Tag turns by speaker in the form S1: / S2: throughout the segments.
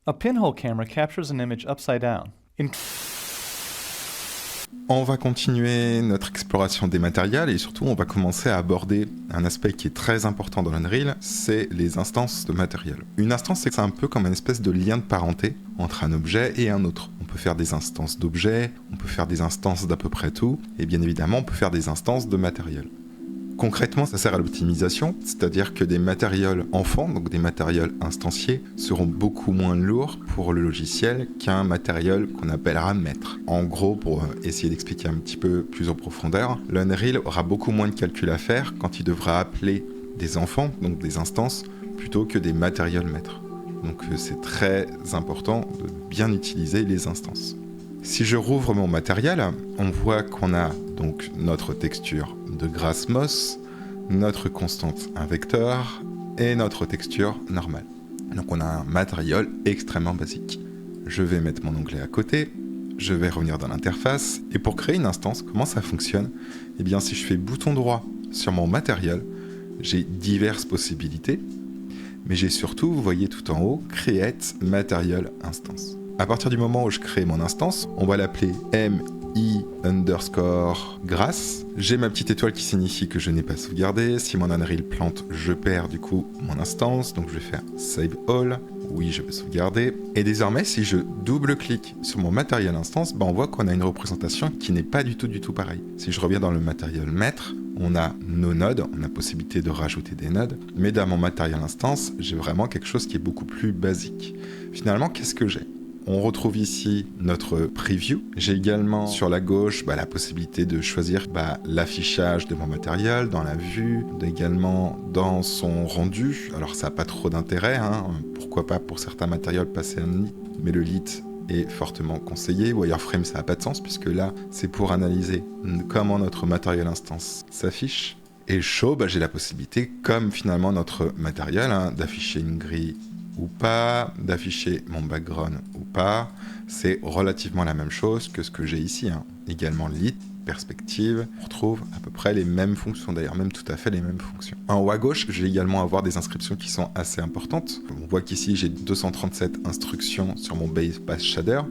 S1: A pinhole camera captures an image upside down.
S2: On va continuer notre exploration des matériels et surtout on va commencer à aborder un aspect qui est très important dans l'Unreal, c'est les instances de matériel. Une instance, c'est un peu comme une espèce de lien de parenté entre un objet et un autre. On peut faire des instances d'objets, on peut faire des instances d'à peu près tout, et bien évidemment on peut faire des instances de matériel. Concrètement, ça sert à l'optimisation, c'est-à-dire que des matériels enfants, donc des matériels instanciés, seront beaucoup moins lourds pour le logiciel qu'un matériel qu'on appellera maître. En gros, pour essayer d'expliquer un petit peu plus en profondeur, l'Unreal aura beaucoup moins de calculs à faire quand il devra appeler des enfants, donc des instances, plutôt que des matériels maîtres. Donc c'est très important de bien utiliser les instances. Si je rouvre mon matériel, on voit qu'on a donc notre texture de grass moss, notre constante un vecteur et notre texture normale. Donc on a un matériel extrêmement basique. Je vais mettre mon onglet à côté, je vais revenir dans l'interface et pour créer une instance, comment ça fonctionne? Eh bien si je fais bouton droit sur mon matériel, j'ai diverses possibilités, mais j'ai surtout, vous voyez tout en haut, Create Material Instance. À partir du moment où je crée mon instance, on va l'appeler mi_grass. J'ai ma petite étoile qui signifie que je n'ai pas sauvegardé. Si mon Unreal plante, je perds du coup mon instance. Donc je vais faire Save All. Oui, je vais sauvegarder. Et désormais, si je double-clique sur mon matériel instance, on voit qu'on a une représentation qui n'est pas du tout pareille. Si je reviens dans le matériel maître, on a nos nodes, on a possibilité de rajouter des nodes. Mais dans mon matériel instance, j'ai vraiment quelque chose qui est beaucoup plus basique. Finalement, qu'est-ce que j'ai ? On retrouve ici notre preview. J'ai également sur la gauche la possibilité de choisir l'affichage de mon matériel dans la vue, également dans son rendu. Alors ça n'a pas trop d'intérêt, pourquoi pas pour certains matériels passer un lit, mais le lit est fortement conseillé. Wireframe ça n'a pas de sens puisque là c'est pour analyser comment notre matériel instance s'affiche. Et show, j'ai la possibilité, comme finalement notre matériel, d'afficher une grille ou pas, d'afficher mon background ou pas, c'est relativement la même chose que ce que j'ai ici. Également lit, perspective, on retrouve à peu près les mêmes fonctions, d'ailleurs même tout à fait les mêmes fonctions. En haut à gauche, je vais également avoir des inscriptions qui sont assez importantes. On voit qu'ici j'ai 237 instructions sur mon base path shader.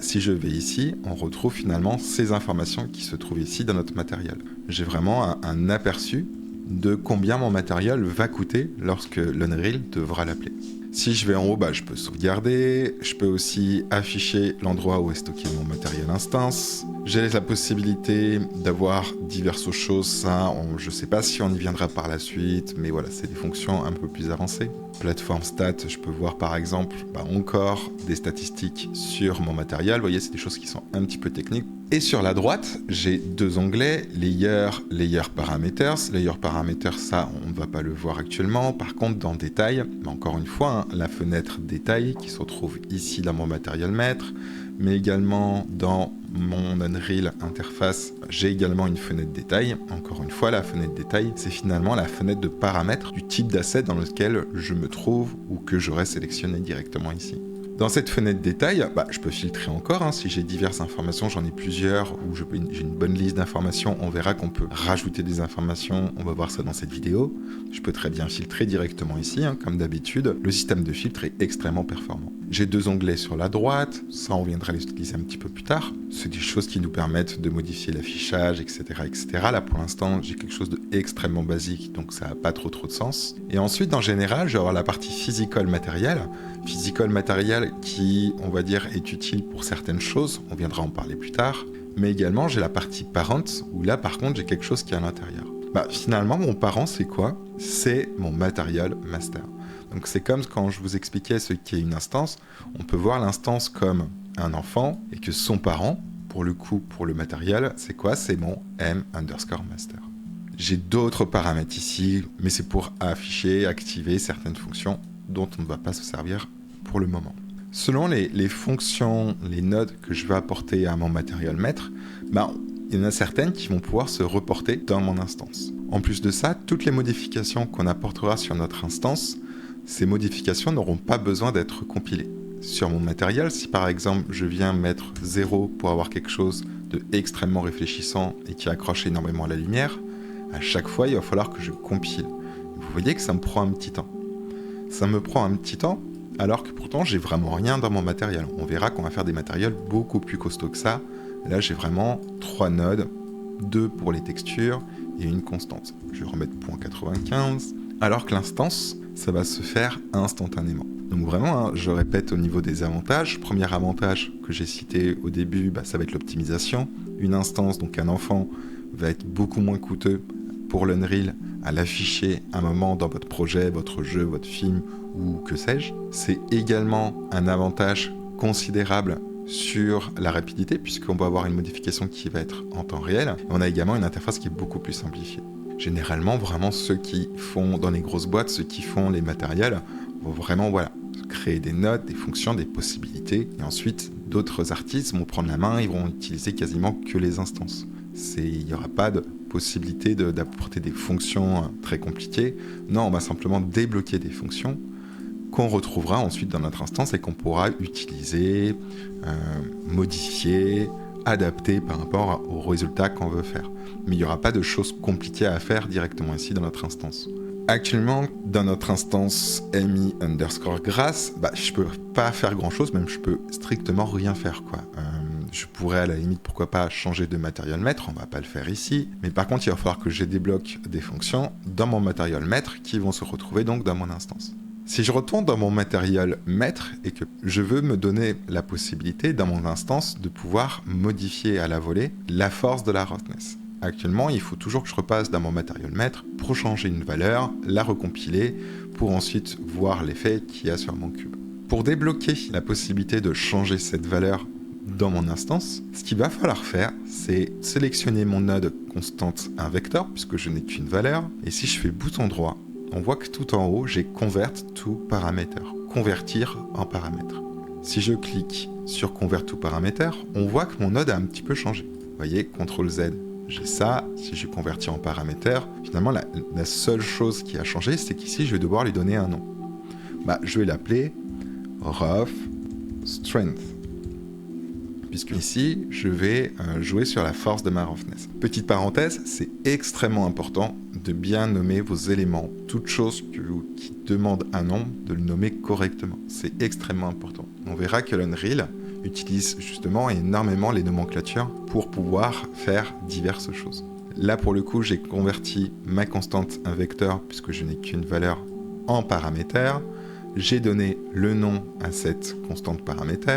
S2: Si je vais ici, on retrouve finalement ces informations qui se trouvent ici dans notre matériel. J'ai vraiment un aperçu de combien mon matériel va coûter lorsque l'Unreal devra l'appeler. Si je vais en haut, je peux sauvegarder, je peux aussi afficher l'endroit où est stocké mon matériel instance. J'ai la possibilité d'avoir diverses choses, ça, je ne sais pas si on y viendra par la suite, mais voilà, c'est des fonctions un peu plus avancées. Plateforme stat, je peux voir par exemple encore des statistiques sur mon matériel. Vous voyez, c'est des choses qui sont un petit peu techniques. Et sur la droite, j'ai deux onglets, Layer Parameters. Layer Parameters, ça, on ne va pas le voir actuellement. Par contre, dans Détail, encore une fois, la fenêtre Détail qui se retrouve ici dans mon matériel maître, mais également dans mon Unreal interface, j'ai également une fenêtre détail. Encore une fois, la fenêtre détail, c'est finalement la fenêtre de paramètres du type d'asset dans lequel je me trouve ou que j'aurais sélectionné directement ici. Dans cette fenêtre détail, je peux filtrer encore. Si j'ai diverses informations, j'en ai plusieurs, ou j'ai une bonne liste d'informations, on verra qu'on peut rajouter des informations. On va voir ça dans cette vidéo. Je peux très bien filtrer directement ici, comme d'habitude. Le système de filtre est extrêmement performant. J'ai deux onglets sur la droite. Ça, on viendra les utiliser un petit peu plus tard. C'est des choses qui nous permettent de modifier l'affichage, etc., etc. Là, pour l'instant, j'ai quelque chose d'extrêmement basique, donc ça n'a pas trop de sens. Et ensuite, en général, je vais avoir la partie physical matériel. Physical matériel qui, on va dire, est utile pour certaines choses. On viendra en parler plus tard. Mais également, j'ai la partie parent, où là, par contre, j'ai quelque chose qui est à l'intérieur. Finalement, mon parent, c'est quoi? C'est mon matériel master. Donc c'est comme quand je vous expliquais ce qu'est une instance. On peut voir l'instance comme un enfant et que son parent, pour le coup, pour le matériel, c'est quoi? C'est mon m_master. J'ai d'autres paramètres ici, mais c'est pour afficher, activer certaines fonctions dont on ne va pas se servir pour le moment. Selon les fonctions, les nodes que je vais apporter à mon matériel maître, il y en a certaines qui vont pouvoir se reporter dans mon instance. En plus de ça, toutes les modifications qu'on apportera sur notre instance, ces modifications n'auront pas besoin d'être compilées. Sur mon matériel, si par exemple je viens mettre 0 pour avoir quelque chose de extrêmement réfléchissant et qui accroche énormément à la lumière, à chaque fois il va falloir que je compile. Vous voyez que ça me prend un petit temps. Ça me prend un petit temps alors que pourtant j'ai vraiment rien dans mon matériel. On verra qu'on va faire des matériels beaucoup plus costauds que ça. Là j'ai vraiment 3 nodes, 2 pour les textures et une constante. Je vais remettre 0.95, alors que l'instance, ça va se faire instantanément. Donc vraiment, hein, je répète au niveau des avantages. Premier avantage que j'ai cité au début, ça va être l'optimisation. Une instance, donc un enfant, va être beaucoup moins coûteux pour l'Unreal à l'afficher à un moment dans votre projet, votre jeu, votre film ou que sais-je. C'est également un avantage considérable sur la rapidité puisqu'on va avoir une modification qui va être en temps réel. Et on a également une interface qui est beaucoup plus simplifiée. Généralement, vraiment, ceux qui font dans les grosses boîtes, ceux qui font les matériels, vont vraiment créer des notes, des fonctions, des possibilités. Et ensuite, d'autres artistes vont prendre la main, ils vont utiliser quasiment que les instances. Il n'y aura pas de possibilité d'apporter des fonctions très compliquées. Non, on va simplement débloquer des fonctions qu'on retrouvera ensuite dans notre instance et qu'on pourra utiliser, modifier, adapter par rapport aux résultats qu'on veut faire. Mais il n'y aura pas de choses compliquées à faire directement ici dans notre instance. Actuellement, dans notre instance mi_grass, je peux pas faire grand chose, même je peux strictement rien faire, quoi. Je pourrais à la limite, pourquoi pas, changer de matériel maître, on va pas le faire ici. Mais par contre, il va falloir que je débloque des fonctions dans mon matériel maître qui vont se retrouver donc dans mon instance. Si je retourne dans mon matériel maître et que je veux me donner la possibilité dans mon instance de pouvoir modifier à la volée la force de la roughness. Actuellement, il faut toujours que je repasse dans mon matériel maître pour changer une valeur, la recompiler, pour ensuite voir l'effet qu'il y a sur mon cube. Pour débloquer la possibilité de changer cette valeur dans mon instance, ce qu'il va falloir faire, c'est sélectionner mon node constante un vecteur, puisque je n'ai qu'une valeur, et si je fais bouton droit, on voit que tout en haut, j'ai Convert to Parameter, convertir en paramètre. Si je clique sur Convert to Parameter, on voit que mon node a un petit peu changé. Vous voyez, CTRL Z, j'ai ça. Si je convertis en paramètre, finalement, la seule chose qui a changé, c'est qu'ici, je vais devoir lui donner un nom. Je vais l'appeler Rough Strength. Puisque ici, je vais jouer sur la force de ma roughness. Petite parenthèse, c'est extrêmement important de bien nommer vos éléments. Toute chose qui demande un nom, de le nommer correctement. C'est extrêmement important. On verra que l'Unreal utilise justement énormément les nomenclatures pour pouvoir faire diverses choses. Là, pour le coup, j'ai converti ma constante un vecteur, puisque je n'ai qu'une valeur, en paramètre. J'ai donné le nom à cette constante paramètre.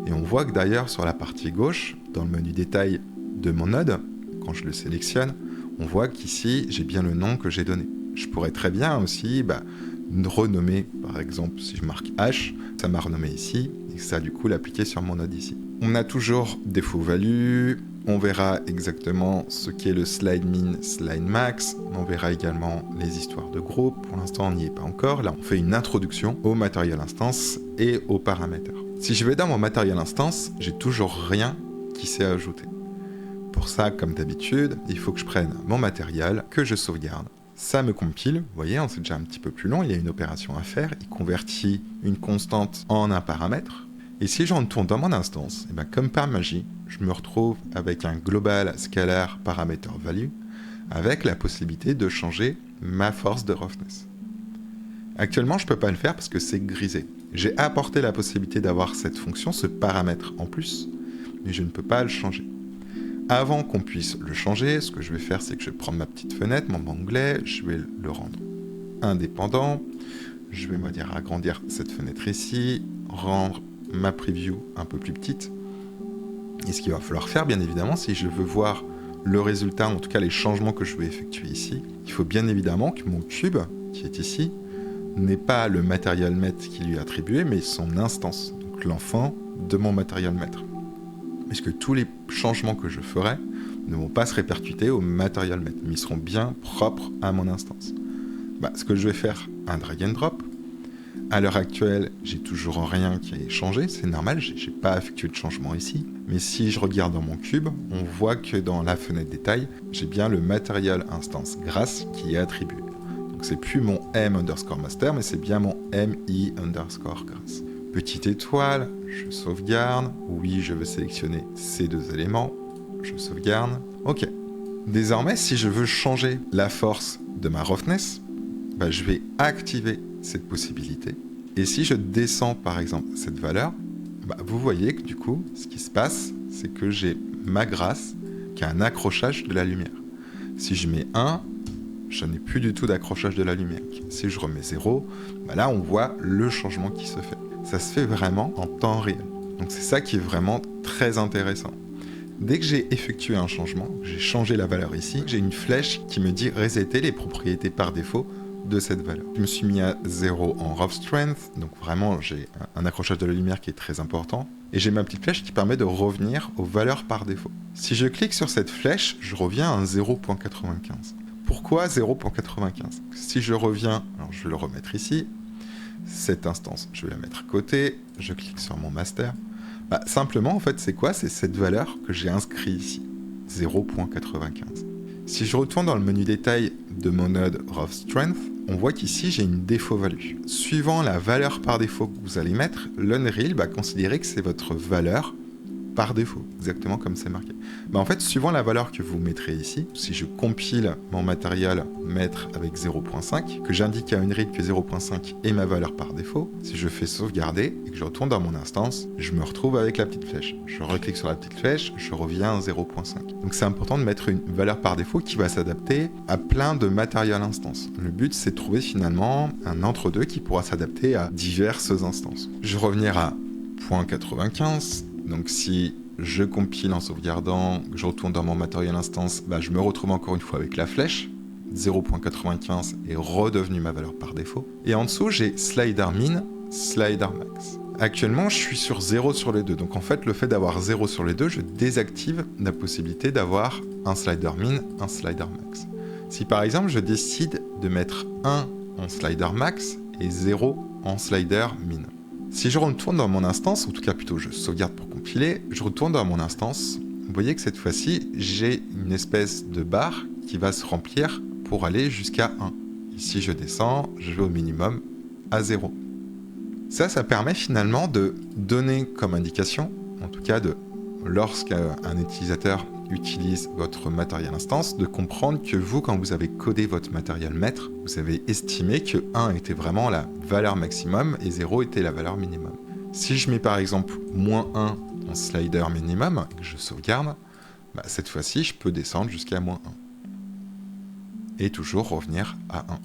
S2: Et on voit que d'ailleurs, sur la partie gauche, dans le menu détail de mon node, quand je le sélectionne, on voit qu'ici, j'ai bien le nom que j'ai donné. Je pourrais très bien aussi renommer, par exemple, si je marque H, ça m'a renommé ici, et ça, du coup, l'appliquer sur mon node ici. On a toujours des faux values, on verra exactement ce qu'est le slide min, slide max, on verra également les histoires de groupe. Pour l'instant, on n'y est pas encore. Là, on fait une introduction au matériel instance et aux paramètres. Si je vais dans mon matériel instance, j'ai toujours rien qui s'est ajouté. Pour ça, comme d'habitude, il faut que je prenne mon matériel, que je sauvegarde. Ça me compile, vous voyez, c'est déjà un petit peu plus long, il y a une opération à faire, il convertit une constante en un paramètre. Et si je retourne dans mon instance, comme par magie, je me retrouve avec un global scalar parameter value, avec la possibilité de changer ma force de roughness. Actuellement, je ne peux pas le faire parce que c'est grisé. J'ai apporté la possibilité d'avoir cette fonction, ce paramètre en plus, mais je ne peux pas le changer. Avant qu'on puisse le changer, ce que je vais faire, c'est que je vais prendre ma petite fenêtre, mon onglet, je vais le rendre indépendant. Je vais, agrandir cette fenêtre ici, rendre ma preview un peu plus petite. Et ce qu'il va falloir faire, bien évidemment, si je veux voir le résultat, en tout cas les changements que je vais effectuer ici, il faut bien évidemment que mon cube, qui est ici, n'est pas le matériel maître qui lui est attribué, mais son instance, donc l'enfant de mon matériel maître. Puisque tous les changements que je ferai ne vont pas se répercuter au matériel maître, mais ils seront bien propres à mon instance. Ce que je vais faire, un drag and drop. À l'heure actuelle, j'ai toujours rien qui ait changé, c'est normal, j'ai pas effectué de changement ici. Mais si je regarde dans mon cube, on voit que dans la fenêtre détail, j'ai bien le matériel instance grass qui est attribué. Donc c'est plus mon m_master, mais c'est bien mon mi_grass. Petite étoile, je sauvegarde. Oui, je veux sélectionner ces deux éléments. Je sauvegarde. Ok. Désormais, si je veux changer la force de ma roughness, je vais activer cette possibilité. Et si je descends par exemple cette valeur, vous voyez que du coup, ce qui se passe, c'est que j'ai ma grâce qui a un accrochage de la lumière. Si je mets 1, je n'ai plus du tout d'accrochage de la lumière. Si je remets 0, là on voit le changement qui se fait. Ça se fait vraiment en temps réel. Donc c'est ça qui est vraiment très intéressant. Dès que j'ai effectué un changement, j'ai changé la valeur ici, j'ai une flèche qui me dit resetter les propriétés par défaut de cette valeur. Je me suis mis à 0 en rough strength, donc vraiment j'ai un accrochage de la lumière qui est très important. Et j'ai ma petite flèche qui permet de revenir aux valeurs par défaut. Si je clique sur cette flèche, je reviens à un 0.95. Pourquoi 0.95 ? Si je reviens, alors je vais le remettre ici, cette instance, je vais la mettre à côté, je clique sur mon master. Simplement, en fait, c'est quoi ? C'est cette valeur que j'ai inscrite ici, 0.95. Si je retourne dans le menu détail de mon node Rough Strength, on voit qu'ici, j'ai une défaut value. Suivant la valeur par défaut que vous allez mettre, l'Unreal va considérer que c'est votre valeur par défaut, exactement comme c'est marqué. En fait, suivant la valeur que vous mettrez ici, si je compile mon matériel mettre avec 0.5, que j'indique à Unreal que 0.5 est ma valeur par défaut, si je fais sauvegarder et que je retourne dans mon instance, je me retrouve avec la petite flèche. Je reclique sur la petite flèche, je reviens à 0.5. Donc c'est important de mettre une valeur par défaut qui va s'adapter à plein de matériel instances. Le but, c'est de trouver finalement un entre-deux qui pourra s'adapter à diverses instances. Je vais revenir à 0.95. Donc si je compile en sauvegardant, je retourne dans mon matériel instance, je me retrouve encore une fois avec la flèche. 0.95 est redevenu ma valeur par défaut. Et en dessous, j'ai slider min, slider max. Actuellement, je suis sur 0 sur les deux. Donc en fait, le fait d'avoir 0 sur les deux, je désactive la possibilité d'avoir un slider min, un slider max. Si par exemple, je décide de mettre 1 en slider max et 0 en slider min. Si je retourne dans mon instance, en tout cas plutôt je sauvegarde pour compiler, je retourne dans mon instance, vous voyez que cette fois-ci, j'ai une espèce de barre qui va se remplir pour aller jusqu'à 1. Ici je descends, je vais au minimum à 0. Ça permet finalement de donner comme indication, en tout cas lorsqu'un utilisateur utilise votre matériel instance, de comprendre que vous, quand vous avez codé votre matériel maître, vous avez estimé que 1 était vraiment la valeur maximum et 0 était la valeur minimum. Si je mets par exemple -1 en slider minimum, et que je sauvegarde, cette fois-ci, je peux descendre jusqu'à -1. Et toujours revenir à 1.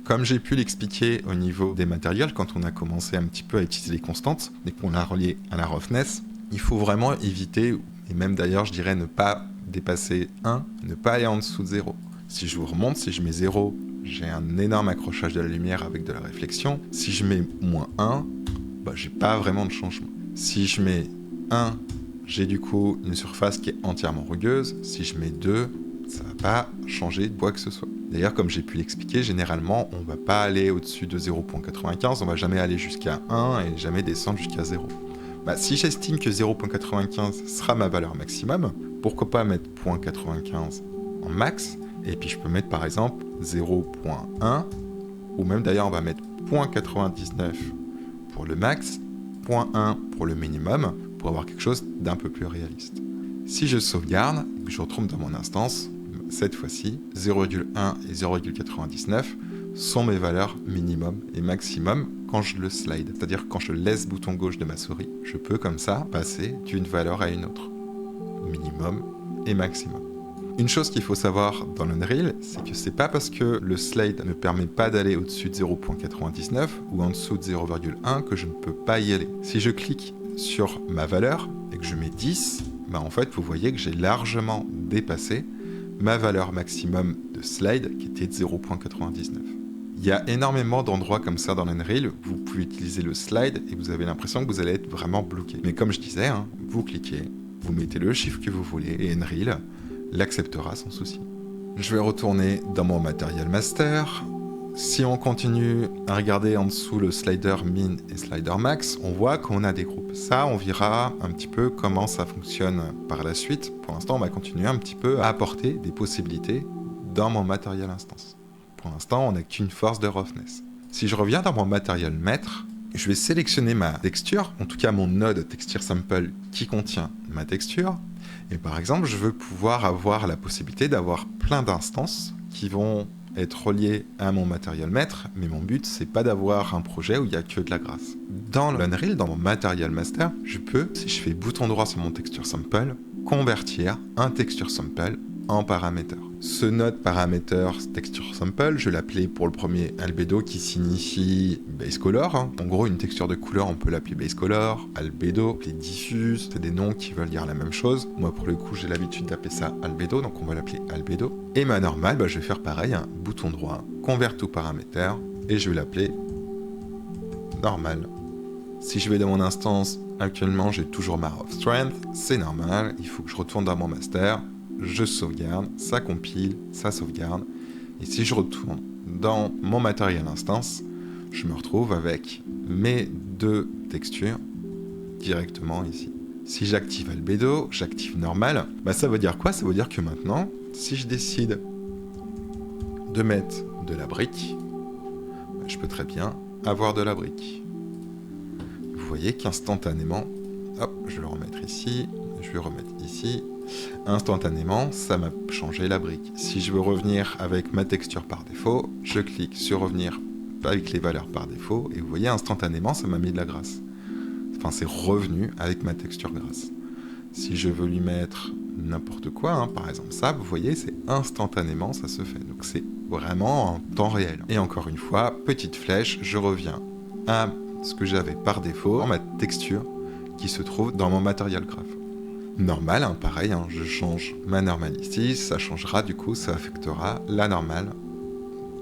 S2: Comme j'ai pu l'expliquer au niveau des matériels, quand on a commencé un petit peu à utiliser les constantes, et qu'on l'a relié à la roughness, il faut vraiment éviter, et même d'ailleurs je dirais ne pas dépasser 1, ne pas aller en dessous de 0. Si je vous remonte, si je mets 0, j'ai un énorme accrochage de la lumière avec de la réflexion. Si je mets -1, j'ai pas vraiment de changement. Si je mets 1, j'ai du coup une surface qui est entièrement rugueuse. Si je mets 2, ça va pas changer de quoi que ce soit. D'ailleurs, comme j'ai pu l'expliquer, généralement, on va pas aller au-dessus de 0.95, on va jamais aller jusqu'à 1 et jamais descendre jusqu'à 0. Si j'estime que 0.95 sera ma valeur maximum, pourquoi pas mettre 0.95 en max, et puis je peux mettre par exemple 0.1, ou même d'ailleurs on va mettre 0.99 pour le max, 0.1 pour le minimum, pour avoir quelque chose d'un peu plus réaliste. Si je sauvegarde, que je retrouve dans mon instance, cette fois-ci, 0,1 et 0,99 sont mes valeurs minimum et maximum quand je le slide, c'est-à-dire quand je laisse le bouton gauche de ma souris, je peux comme ça passer d'une valeur à une autre, minimum et maximum. Une chose qu'il faut savoir dans l'Unreal, c'est que c'est pas parce que le slide ne permet pas d'aller au-dessus de 0.99 ou en dessous de 0,1 que je ne peux pas y aller. Si je clique sur ma valeur et que je mets 10, en fait vous voyez que j'ai largement dépassé ma valeur maximum de slide qui était de 0.99. Il y a énormément d'endroits comme ça dans l'Unreal, vous pouvez utiliser le slide et vous avez l'impression que vous allez être vraiment bloqué. Mais comme je disais, vous cliquez, vous mettez le chiffre que vous voulez et Unreal l'acceptera sans souci. Je vais retourner dans mon matériel master. Si on continue à regarder en dessous le slider min et slider max, on voit qu'on a des groupes. Ça, on verra un petit peu comment ça fonctionne par la suite. Pour l'instant, on va continuer un petit peu à apporter des possibilités dans mon matériel instance. Pour l'instant, on n'a qu'une force de roughness. Si je reviens dans mon matériel maître, je vais sélectionner ma texture, en tout cas mon node texture sample qui contient ma texture. Et par exemple, je veux pouvoir avoir la possibilité d'avoir plein d'instances qui vont être relié à mon matériel maître, mais mon but, c'est pas d'avoir un projet où il y a que de la grâce. Dans l'Unreal, dans mon Material Master, je peux, si je fais bouton droit sur mon texture sample, convertir un texture sample en parameter. Ce node parameter texture sample, je l'appelais pour le premier albedo qui signifie base color. En gros, une texture de couleur, on peut l'appeler base color, albedo, les diffuse, c'est des noms qui veulent dire la même chose. Moi, pour le coup, j'ai l'habitude d'appeler ça albedo, donc on va l'appeler albedo. Et ma normale, je vais faire pareil, un bouton droit, convert to parameter, et je vais l'appeler normal. Si je vais dans mon instance, actuellement, j'ai toujours ma of strength, c'est normal, il faut que je retourne dans mon master, je sauvegarde, ça compile, ça sauvegarde. Et si je retourne dans mon matériel instance, je me retrouve avec mes deux textures directement ici. Si j'active albedo, j'active normal, ça veut dire quoi? Ça veut dire que maintenant, si je décide de mettre de la brique, je peux très bien avoir de la brique. Vous voyez qu'instantanément, hop, je vais le remettre ici, je vais le remettre ici. Instantanément, ça m'a changé la brique. Si je veux revenir avec ma texture par défaut, je clique sur revenir avec les valeurs par défaut, et vous voyez, instantanément, ça m'a mis de la grâce. Enfin, c'est revenu avec ma texture grâce. Si je veux lui mettre n'importe quoi, par exemple ça, vous voyez, c'est instantanément, ça se fait. Donc c'est vraiment en temps réel. Et encore une fois, petite flèche, je reviens à ce que j'avais par défaut, ma texture qui se trouve dans mon Material Graph. Normal, pareil, je change ma normale ici, ça changera du coup, ça affectera la normale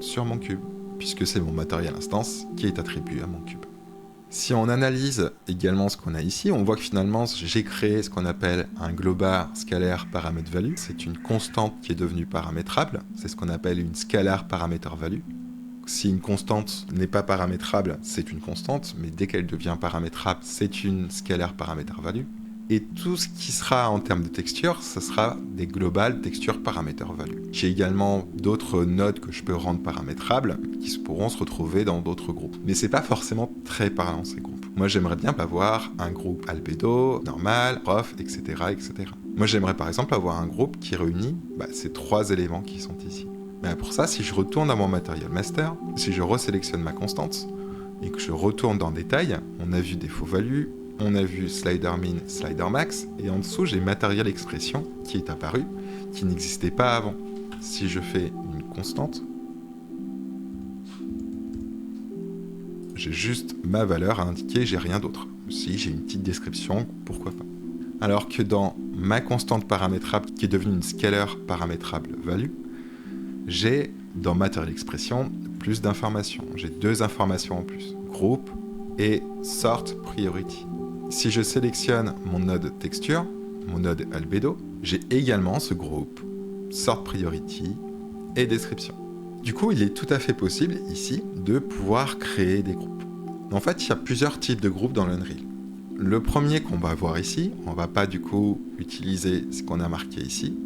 S2: sur mon cube, puisque c'est mon matériel instance qui est attribué à mon cube. Si on analyse également ce qu'on a ici, on voit que finalement j'ai créé ce qu'on appelle un global scalaire paramètre value. C'est une constante qui est devenue paramétrable, c'est ce qu'on appelle une scalar parameter value. Si une constante n'est pas paramétrable, c'est une constante, mais dès qu'elle devient paramétrable, c'est une scalar parameter value. Et tout ce qui sera en termes de texture, ce sera des global texture parameter value. J'ai également d'autres nodes que je peux rendre paramétrables qui pourront se retrouver dans d'autres groupes. Mais c'est pas forcément très parlant ces groupes. Moi j'aimerais bien avoir un groupe albedo, normal, prof, etc., etc. Moi j'aimerais par exemple avoir un groupe qui réunit ces trois éléments qui sont ici. Mais pour ça, si je retourne à mon Material Master, si je resélectionne ma constante et que je retourne dans Détail, on a vu des faux values, on a vu Slider Min, Slider Max, et en dessous j'ai Material Expression qui est apparu, qui n'existait pas avant. Si je fais une constante, j'ai juste ma valeur à indiquer, j'ai rien d'autre. Si j'ai une petite description, pourquoi pas. Alors que dans ma constante paramétrable, qui est devenue une scalar paramétrable value, j'ai dans Material Expression plus d'informations. J'ai deux informations en plus, groupe et sort priority. Si je sélectionne mon node texture, mon node albedo, j'ai également ce groupe, sort priority et description. Du coup, il est tout à fait possible ici de pouvoir créer des groupes. En fait, il y a plusieurs types de groupes dans l'Unreal. Le premier qu'on va voir ici, on ne va pas du coup utiliser ce qu'on a marqué ici,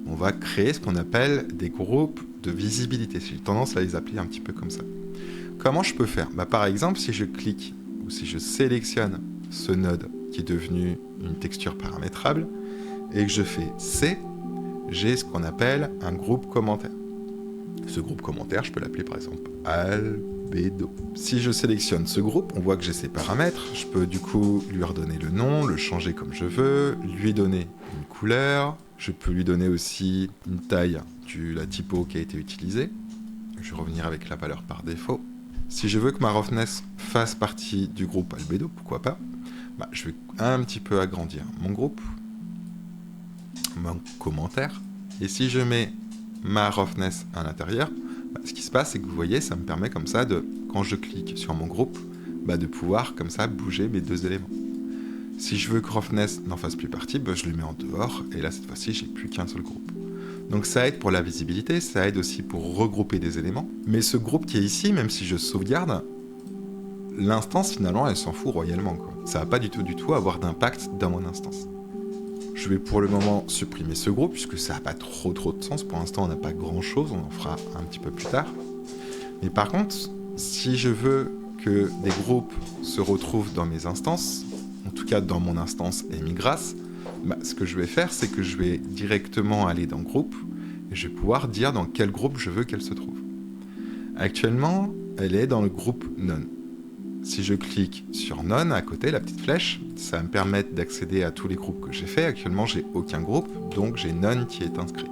S2: on va créer ce qu'on appelle des groupes de visibilité. J'ai tendance à les appeler un petit peu comme ça. Comment je peux faire? Par exemple, si je clique ou si je sélectionne ce node qui est devenu une texture paramétrable et que je fais C, j'ai ce qu'on appelle un groupe commentaire. Ce groupe commentaire, je peux l'appeler par exemple albedo. Si je sélectionne ce groupe, on voit que j'ai ses paramètres. Je peux du coup lui redonner le nom, le changer comme je veux, lui donner une couleur. Je peux lui donner aussi une taille de la typo qui a été utilisée. Je vais revenir avec la valeur par défaut. Si je veux que ma roughness fasse partie du groupe albedo, pourquoi pas, je vais un petit peu agrandir mon groupe, mon commentaire. Et si je mets ma roughness à l'intérieur, ce qui se passe, c'est que vous voyez, ça me permet comme ça, quand je clique sur mon groupe, de pouvoir comme ça bouger mes deux éléments. Si je veux que roughness n'en fasse plus partie, je le mets en dehors, et là cette fois-ci, j'ai plus qu'un seul groupe. Donc ça aide pour la visibilité, ça aide aussi pour regrouper des éléments. Mais ce groupe qui est ici, même si je sauvegarde, l'instance finalement, elle s'en fout royalement, quoi. Ça va pas du tout avoir d'impact dans mon instance. Je vais pour le moment supprimer ce groupe, puisque ça n'a pas trop de sens. Pour l'instant, on n'a pas grand-chose, on en fera un petit peu plus tard. Mais par contre, si je veux que des groupes se retrouvent dans mes instances, en tout cas dans mon instance Emigras, ce que je vais faire, c'est que je vais directement aller dans groupe, et je vais pouvoir dire dans quel groupe je veux qu'elle se trouve. Actuellement, elle est dans le groupe None. Si je clique sur None à côté, la petite flèche, ça va me permettre d'accéder à tous les groupes que j'ai fait. Actuellement, j'ai aucun groupe, donc j'ai None qui est inscrit.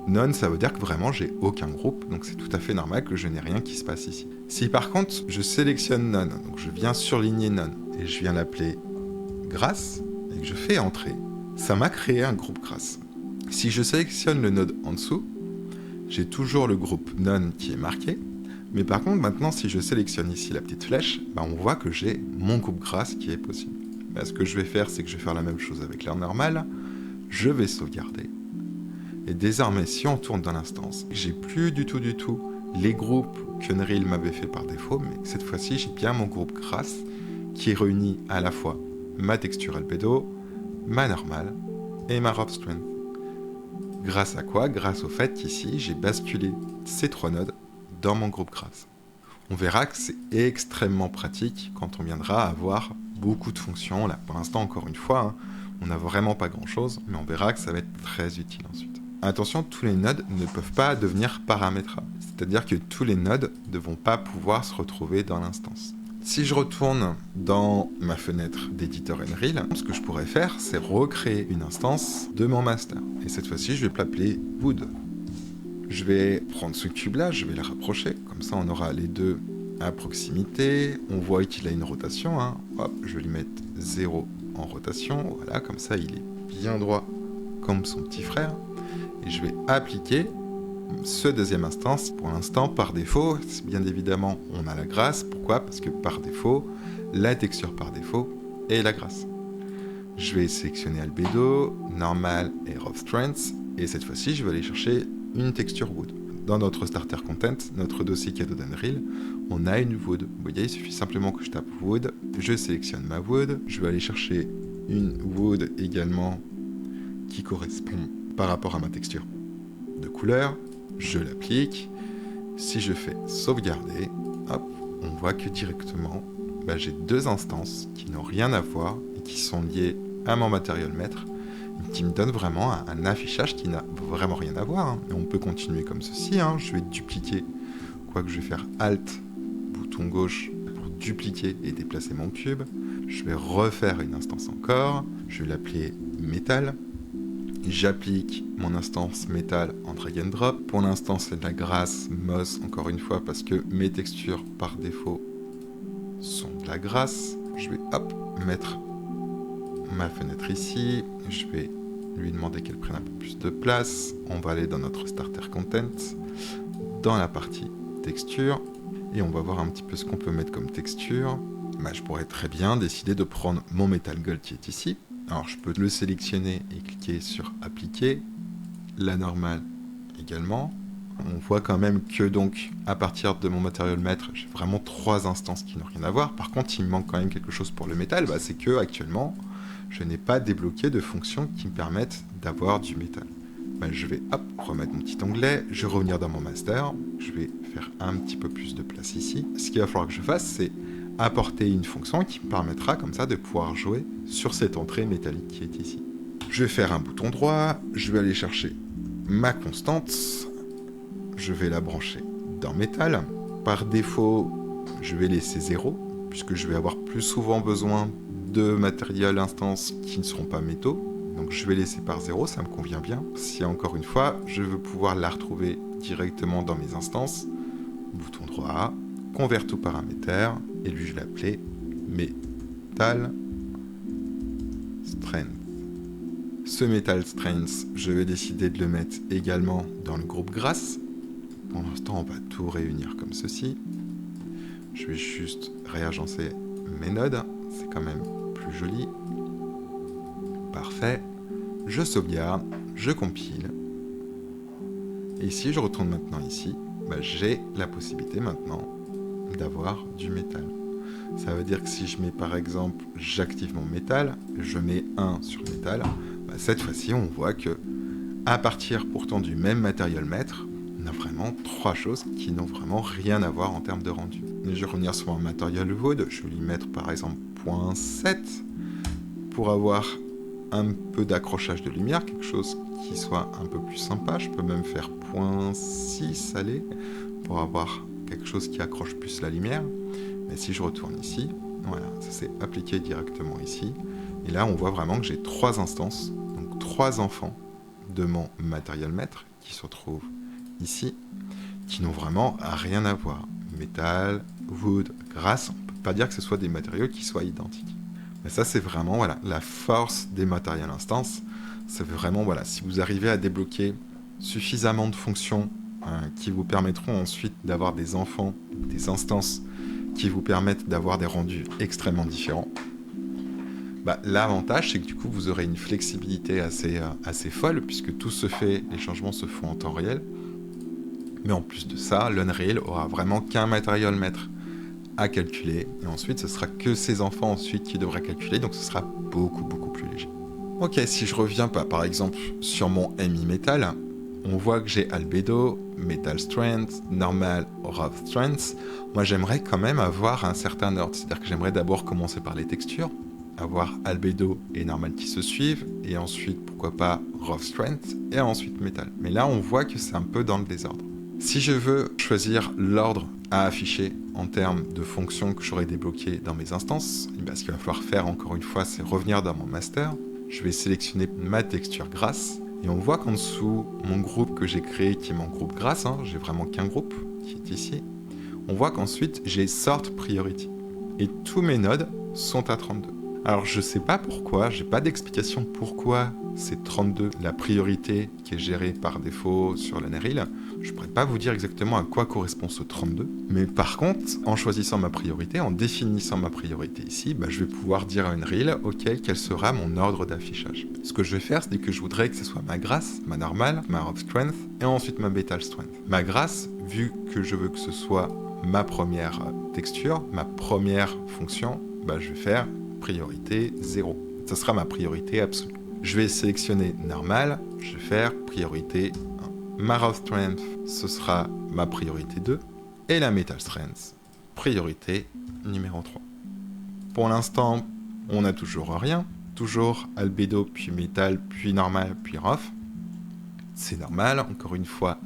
S2: None, ça veut dire que vraiment, j'ai aucun groupe, donc c'est tout à fait normal que je n'ai rien qui se passe ici. Si par contre, je sélectionne None, donc je viens surligner None, et je viens l'appeler Grâce, et que je fais entrer, ça m'a créé un groupe Grâce. Si je sélectionne le node en dessous, j'ai toujours le groupe None qui est marqué, mais par contre, maintenant, si je sélectionne ici la petite flèche, on voit que j'ai mon groupe Grâce qui est possible. Ce que je vais faire, c'est que je vais faire la même chose avec l'air normal, je vais sauvegarder. Et désormais, si on tourne dans l'instance, j'ai plus du tout les groupes qu'Unreal m'avait fait par défaut, mais cette fois-ci, j'ai bien mon groupe Grâce qui réunit à la fois ma texture albedo, ma normale et ma rough strength. Grâce à quoi? Grâce au fait qu'ici, j'ai basculé ces 3 nodes dans mon groupe Grâce. On verra que c'est extrêmement pratique quand on viendra avoir beaucoup de fonctions. Là, pour l'instant, encore une fois, on n'a vraiment pas grand-chose, mais on verra que ça va être très utile ensuite. Attention, tous les nodes ne peuvent pas devenir paramétrables. C'est-à-dire que tous les nodes ne vont pas pouvoir se retrouver dans l'instance. Si je retourne dans ma fenêtre d'éditeur Unreal, ce que je pourrais faire, c'est recréer une instance de mon master. Et cette fois-ci, je vais l'appeler Wood. Je vais prendre ce cube-là, je vais le rapprocher. Comme ça, on aura les deux à proximité. On voit qu'il a une rotation. Hop, je vais lui mettre 0 en rotation. Voilà, comme ça, il est bien droit comme son petit frère. Et je vais appliquer ce deuxième instance. Pour l'instant, par défaut, bien évidemment, on a la grâce. Pourquoi? Parce que par défaut, la texture par défaut est la grâce. Je vais sélectionner Albedo, Normal et Rough Strength. Et cette fois-ci, je vais aller chercher une texture Wood. Dans notre Starter Content, notre dossier cadeau d'Unreal, on a une Wood. Vous voyez, il suffit simplement que je tape Wood, je sélectionne ma Wood, je vais aller chercher une Wood également qui correspond par rapport à ma texture de couleur, je l'applique. Si je fais sauvegarder, hop, on voit que directement, j'ai 2 instances qui n'ont rien à voir et qui sont liées à mon matériel maître, qui me donne vraiment un affichage qui n'a vraiment rien à voir. Et on peut continuer comme ceci. Je vais dupliquer, quoique je vais faire Alt, bouton gauche pour dupliquer et déplacer mon cube. Je vais refaire une instance encore. Je vais l'appeler Metal. J'applique mon instance Metal en drag and drop. Pour l'instant, c'est de la grâce Moss, encore une fois, parce que mes textures par défaut sont de la grâce. Je vais mettre ma fenêtre ici. Je vais lui demander qu'elle prenne un peu plus de place. On va aller dans notre Starter Content, dans la partie texture, et on va voir un petit peu ce qu'on peut mettre comme texture. Je pourrais très bien décider de prendre mon Metal Gold qui est ici. Alors je peux le sélectionner et cliquer sur appliquer, la normale également. On voit quand même que donc à partir de mon matériel maître, j'ai vraiment 3 instances qui n'ont rien à voir. Par contre, il me manque quand même quelque chose pour le métal, c'est que actuellement, je n'ai pas débloqué de fonctions qui me permettent d'avoir du métal. Je vais remettre mon petit onglet, je vais revenir dans mon master, je vais faire un petit peu plus de place ici. Ce qu'il va falloir que je fasse, c'est apporter une fonction qui me permettra comme ça de pouvoir jouer sur cette entrée métallique qui est ici. Je vais faire un bouton droit, je vais aller chercher ma constante, je vais la brancher dans métal. Par défaut, je vais laisser 0, puisque je vais avoir plus souvent besoin de matériel instance qui ne seront pas métaux. Donc je vais laisser par 0, ça me convient bien. Si encore une fois, je veux pouvoir la retrouver directement dans mes instances, bouton droit, convert to paramètre, et lui je vais l'appeler Metal Strength. Ce Metal Strength, je vais décider de le mettre également dans le groupe grâce. Pour l'instant, on va tout réunir comme ceci. Je vais juste réagencer mes nodes, c'est quand même plus joli. Parfait. Je sauvegarde, je compile. Et ici, je retourne maintenant ici. J'ai la possibilité maintenant d'avoir du métal. Ça veut dire que si je mets par exemple, j'active mon métal, je mets 1 sur métal, cette fois-ci, on voit que à partir pourtant du même matériel maître, on a vraiment 3 choses qui n'ont vraiment rien à voir en termes de rendu. Je vais revenir sur mon matériel Wood, je vais lui mettre par exemple 0.7 pour avoir un peu d'accrochage de lumière, quelque chose qui soit un peu plus sympa. Je peux même faire 0.6, allez, pour avoir quelque chose qui accroche plus la lumière. Mais si je retourne ici, voilà, ça s'est appliqué directement ici. Et là, on voit vraiment que j'ai 3 instances, donc 3 enfants de mon matériel maître qui se retrouvent ici, qui n'ont vraiment rien à voir. Métal, wood, grass, on ne peut pas dire que ce soit des matériaux qui soient identiques. Mais ça, c'est vraiment voilà, la force des matériels instances. Ça veut vraiment, voilà, si vous arrivez à débloquer suffisamment de fonctions qui vous permettront ensuite d'avoir des enfants, des instances qui vous permettent d'avoir des rendus extrêmement différents, l'avantage, c'est que du coup, vous aurez une flexibilité assez folle, puisque tout se fait, les changements se font en temps réel. Mais en plus de ça, l'Unreal aura vraiment qu'un matériel maître à calculer, et ensuite, ce sera que ses enfants ensuite qui devraient calculer, donc ce sera beaucoup, beaucoup plus léger. Ok, si je reviens par exemple sur mon MI Metal, on voit que j'ai Albedo, Metal Strength, Normal, Rough Strength. Moi, j'aimerais quand même avoir un certain ordre, c'est-à-dire que j'aimerais d'abord commencer par les textures, avoir Albedo et Normal qui se suivent, et ensuite, pourquoi pas, Rough Strength, et ensuite Metal. Mais là, on voit que c'est un peu dans le désordre. Si je veux choisir l'ordre à afficher en termes de fonctions que j'aurais débloquées dans mes instances, ce qu'il va falloir faire encore une fois, c'est revenir dans mon master. Je vais sélectionner ma texture grasse, et on voit qu'en dessous, mon groupe que j'ai créé, qui est mon groupe grasse, j'ai vraiment qu'un groupe, qui est ici, on voit qu'ensuite, j'ai Sort Priority. Et tous mes nodes sont à 32. Alors je sais pas pourquoi, j'ai pas d'explication pourquoi c'est 32 la priorité qui est gérée par défaut sur l'Unreal. Je pourrais pas vous dire exactement à quoi correspond ce 32. Mais par contre, en choisissant ma priorité, en définissant ma priorité ici, je vais pouvoir dire à Unreal, ok, quel sera mon ordre d'affichage. Ce que je vais faire, c'est que je voudrais que ce soit ma grace, ma normale, ma rough strength, et ensuite ma metal strength. Ma grace, vu que je veux que ce soit ma première texture, ma première fonction, je vais faire priorité 0. Ça sera ma priorité absolue. Je vais sélectionner normal, je vais faire priorité 1. Ma rough strength, ce sera ma priorité 2. Et la metal strength, priorité numéro 3. Pour l'instant, on n'a toujours rien. Toujours albedo, puis metal, puis normal, puis rough. C'est normal, encore une fois,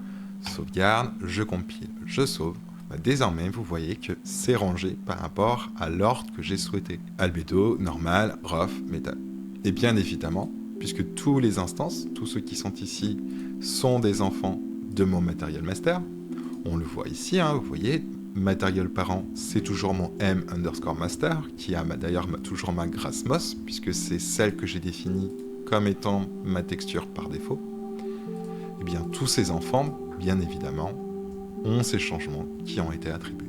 S2: sauvegarde, je compile, je sauve. Désormais, vous voyez que c'est rangé par rapport à l'ordre que j'ai souhaité. Albedo, normal, rough, metal. Et bien évidemment, puisque tous les instances, tous ceux qui sont ici, sont des enfants de mon matériel master. On le voit ici, vous voyez, matériel parent, c'est toujours mon M_master, qui a d'ailleurs toujours ma grass moss, puisque c'est celle que j'ai définie comme étant ma texture par défaut. Et bien, tous ces enfants, bien évidemment, ont ces changements qui ont été attribués.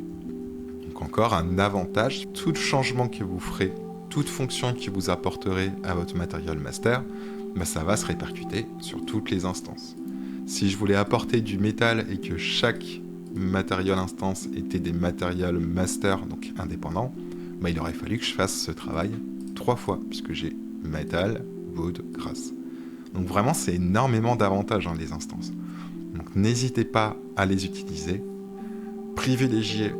S2: Donc encore un avantage, tout changement que vous ferez, toute fonction que vous apporterez à votre matériel master, ça va se répercuter sur toutes les instances. Si je voulais apporter du métal et que chaque matériel instance était des matériels master, donc indépendants, il aurait fallu que je fasse ce travail 3 fois, puisque j'ai metal, wood, grass. Donc vraiment, c'est énormément d'avantages les instances. Donc n'hésitez pas à les utiliser, privilégiez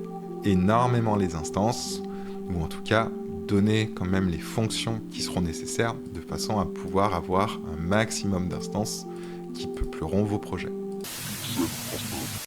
S2: énormément les instances, ou en tout cas, donnez quand même les fonctions qui seront nécessaires de façon à pouvoir avoir un maximum d'instances qui peupleront vos projets.